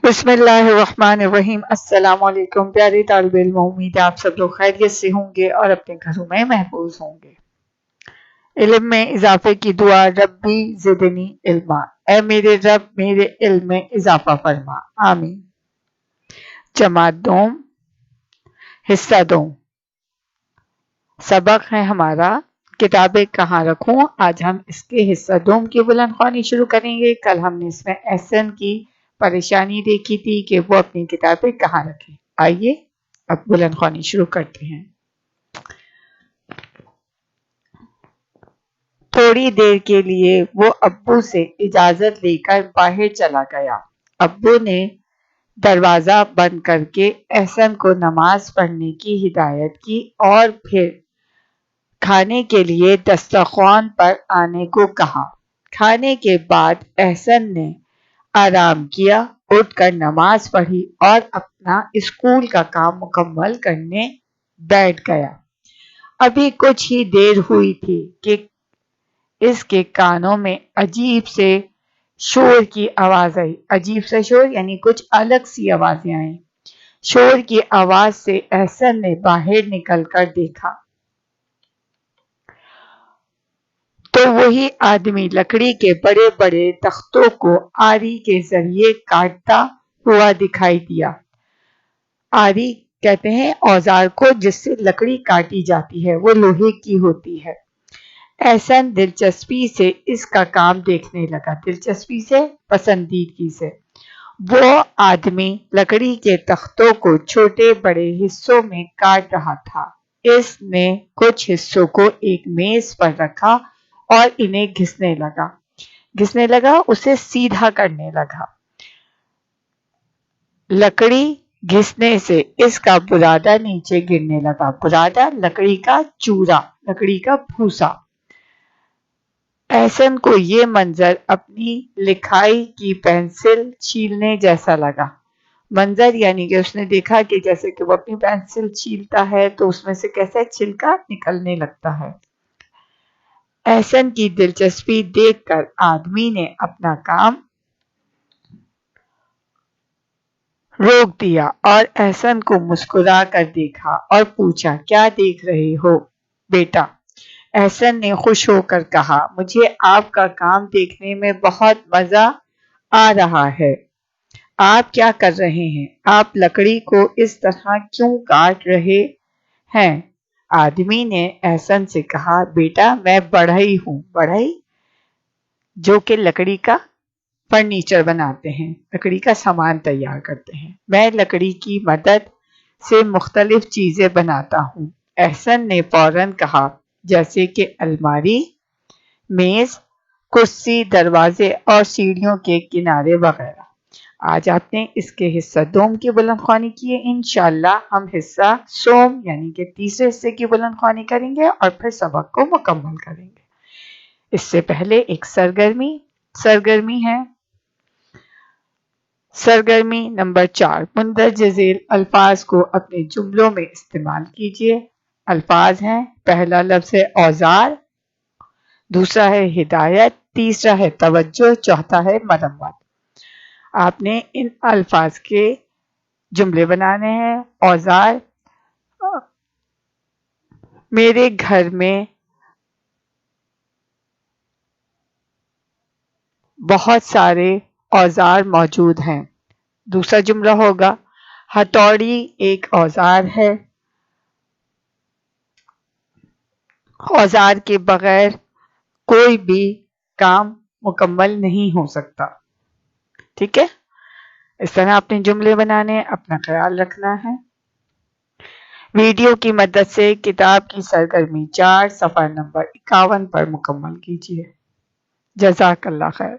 بسم اللہ الرحمن الرحیم۔ السلام علیکم پیارے طالب علم، امید ہے آپ سب لوگ خیریت سے ہوں گے اور اپنے گھروں میں محفوظ ہوں گے۔ علم میں اضافے کی دعا، ربی زدنی علما، اے میرے رب میرے علم میں اضافہ فرما، آمین۔ جماعت دوم، حصہ دوم، سبق ہے ہمارا کتابیں کہاں رکھوں۔ آج ہم اس کے حصہ دوم کی بلند خوانی شروع کریں گے۔ کل ہم نے اس میں احسن کی پریشانی دیکھی تھی کہ وہ اپنی کتابیں کہاں رکھیں۔ آئیے اب بلند خوانی شروع کرتے ہیں۔ تھوڑی دیر کے لیے وہ ابو سے اجازت لے کر باہر چلا گیا۔ ابو نے دروازہ بند کر کے احسن کو نماز پڑھنے کی ہدایت کی اور پھر کھانے کے لیے دسترخوان پر آنے کو کہا۔ کھانے کے بعد احسن نے آرام کیا، اٹھ کر نماز پڑھی اور اپنا اسکول کا کام مکمل کرنے بیٹھ گیا۔ ابھی کچھ ہی دیر ہوئی تھی کہ اس کے کانوں میں عجیب سے شور کی آواز آئی۔ عجیب سے شور یعنی کچھ الگ سی آوازیں آئیں۔ شور کی آواز سے احسن نے باہر نکل کر دیکھا تو وہی آدمی لکڑی کے بڑے بڑے تختوں کو آری کے ذریعے کاٹتا ہوا دکھائی دیا۔ آری کہتے ہیں اوزار کو جس سے لکڑی کاٹی جاتی ہے، وہ لوہے کی ہوتی ہے۔ احسن دلچسپی سے اس کا کام دیکھنے لگا، دلچسپی سے، پسندیدگی سے۔ وہ آدمی لکڑی کے تختوں کو چھوٹے بڑے حصوں میں کاٹ رہا تھا۔ اس نے کچھ حصوں کو ایک میز پر رکھا اور انہیں گھسنے لگا، اسے سیدھا کرنے لگا۔ لکڑی گھسنے سے اس کا برادہ نیچے گرنے لگا۔ برادہ لکڑی کا چورا، لکڑی کا بھوسا۔ احسن کو یہ منظر اپنی لکھائی کی پینسل چھیلنے جیسا لگا۔ منظر یعنی کہ اس نے دیکھا کہ جیسے کہ وہ اپنی پینسل چھیلتا ہے تو اس میں سے کیسے چھلکا نکلنے لگتا ہے۔ احسن کی دلچسپی دیکھ کر آدمی نے اپنا کام روک دیا اور احسن کو مسکرا کر دیکھا اور پوچھا، کیا دیکھ رہے ہو بیٹا؟ احسن نے خوش ہو کر کہا، مجھے آپ کا کام دیکھنے میں بہت مزہ آ رہا ہے۔ آپ کیا کر رہے ہیں؟ آپ لکڑی کو اس طرح کیوں کاٹ رہے ہیں؟ آدمی نے احسن سے کہا، بیٹا میں بڑھئی ہوں۔ بڑھئی جو کہ لکڑی کا فرنیچر بناتے ہیں، لکڑی کا سامان تیار کرتے ہیں۔ میں لکڑی کی مدد سے مختلف چیزیں بناتا ہوں۔ احسن نے فوراً کہا، جیسے کہ الماری، میز، کرسی، دروازے اور سیڑھیوں کے کنارے وغیرہ۔ آج آپ نے اس کے حصہ دوم کی بلند خوانی کی ہے۔ انشاءاللہ ہم حصہ سوم یعنی کہ تیسرے حصے کی بلند خوانی کریں گے اور پھر سبق کو مکمل کریں گے۔ اس سے پہلے ایک سرگرمی ہے۔ سرگرمی نمبر 4، مندرجہ ذیل الفاظ کو اپنے جملوں میں استعمال کیجیے۔ الفاظ ہیں، پہلا لفظ ہے اوزار، دوسرا ہے ہدایت، تیسرا ہے توجہ، چوتھا ہے مرمت۔ آپ نے ان الفاظ کے جملے بنانے ہیں۔ اوزار، میرے گھر میں بہت سارے اوزار موجود ہیں۔ دوسرا جملہ ہوگا، ہتھوڑی ایک اوزار ہے۔ اوزار کے بغیر کوئی بھی کام مکمل نہیں ہو سکتا۔ ٹھیک ہے، اس طرح اپنے جملے بنانے، اپنا خیال رکھنا ہے۔ ویڈیو کی مدد سے کتاب کی سرگرمی 4 صفحہ نمبر 51 پر مکمل کیجیے۔ جزاک اللہ خیر۔